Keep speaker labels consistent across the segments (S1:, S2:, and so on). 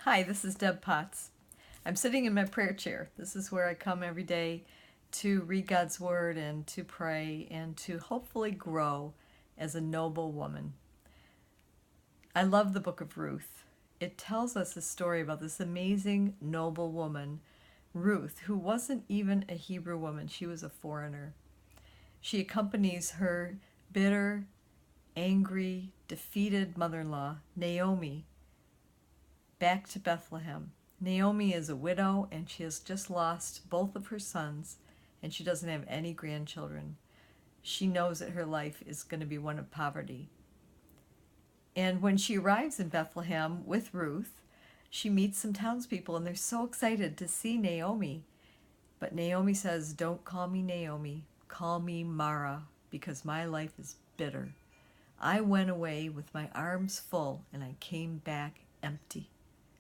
S1: Hi, this is Deb Potts. I'm sitting in my prayer chair. This is where I come every day to read God's Word and to pray and to hopefully grow as a noble woman. I love the book of Ruth. It tells us a story about this amazing, noble woman, Ruth, who wasn't even a Hebrew woman. She was a foreigner. She accompanies her bitter, angry, defeated mother-in-law, Naomi, back to Bethlehem. Naomi is a widow and she has just lost both of her sons and she doesn't have any grandchildren. She knows that her life is going to be one of poverty. And when she arrives in Bethlehem with Ruth, she meets some townspeople and they're so excited to see Naomi. But Naomi says, "Don't call me Naomi, call me Mara, because my life is bitter. I went away with my arms full and I came back empty.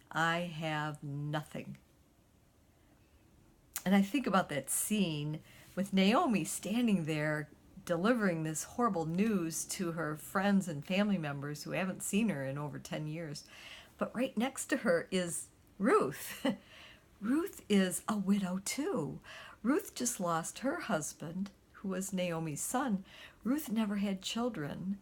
S1: I have nothing." And I think about that scene with Naomi standing there delivering this horrible news to her friends and family members who haven't seen her in over 10 years. But right next to her is Ruth. Ruth is a widow too. Ruth just lost her husband, who was Naomi's son. Ruth never had children.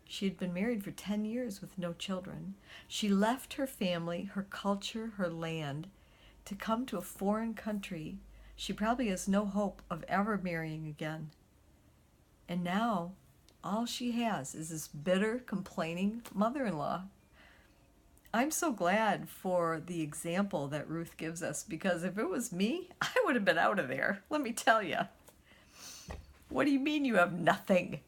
S1: She had been married for 10 years with no children. She left her family, her culture, her land to come to a foreign country. She probably has no hope of ever marrying again. And now all she has is this bitter, complaining mother-in-law. I'm so glad for the example that Ruth gives us, because if it was me, I would have been out of there. Let me tell you. What do you mean you have nothing?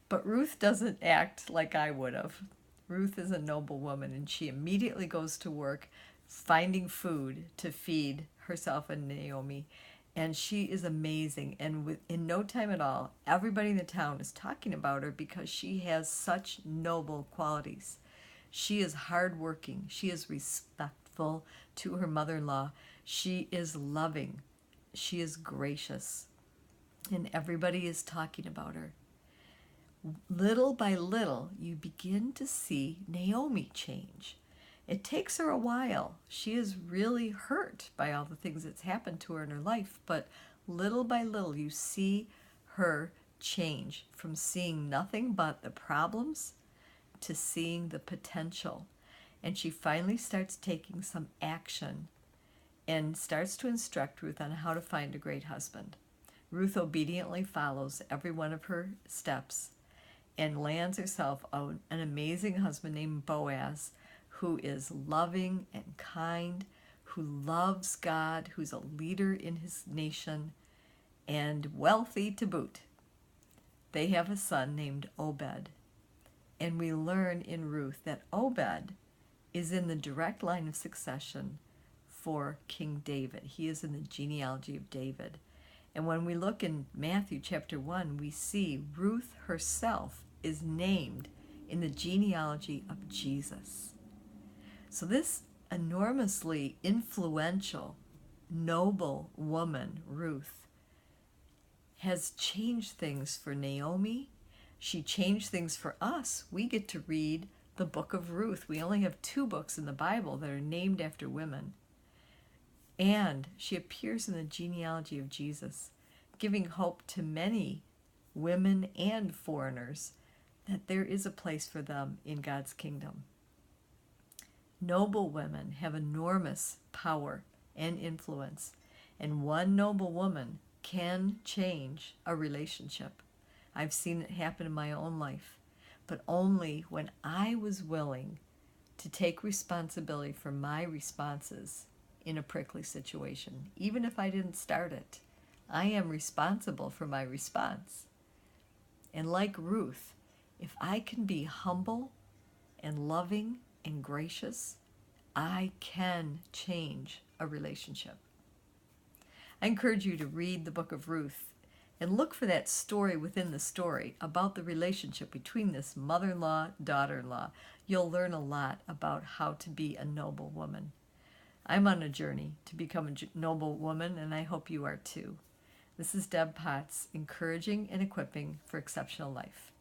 S1: But Ruth doesn't act like I would have. Ruth is a noble woman, and she immediately goes to work finding food to feed herself and Naomi. And she is amazing. And in no time at all, everybody in the town is talking about her because she has such noble qualities. She is hardworking. She is respectful to her mother-in-law. She is loving. She is gracious. And everybody is talking about her. Little by little, you begin to see Naomi change. It takes her a while. She is really hurt by all the things that's happened to her in her life, but little by little, you see her change from seeing nothing but the problems to seeing the potential. And she finally starts taking some action and starts to instruct Ruth on how to find a great husband. Ruth obediently follows every one of her steps and lands herself an amazing husband named Boaz, who is loving and kind, who loves God, who's a leader in his nation, and wealthy to boot. They have a son named Obed. And we learn in Ruth that Obed is in the direct line of succession for King David. He is in the genealogy of David. And when we look in Matthew chapter 1, we see Ruth herself is named in the genealogy of Jesus. So this enormously influential, noble woman, Ruth, has changed things for Naomi. She changed things for us. We get to read the book of Ruth. We only have 2 books in the Bible that are named after women. And she appears in the genealogy of Jesus, giving hope to many women and foreigners that there is a place for them in God's kingdom. Noble women have enormous power and influence, and one noble woman can change a relationship. I've seen it happen in my own life, but only when I was willing to take responsibility for my responses in a prickly situation. Even if I didn't start it, I am responsible for my response. And like Ruth, if I can be humble and loving and gracious, I can change a relationship. I encourage you to read the book of Ruth and look for that story within the story about the relationship between this mother-in-law, daughter-in-law. You'll learn a lot about how to be a noble woman. I'm on a journey to become a noble woman, and I hope you are too. This is Deb Potts, encouraging and equipping for exceptional life.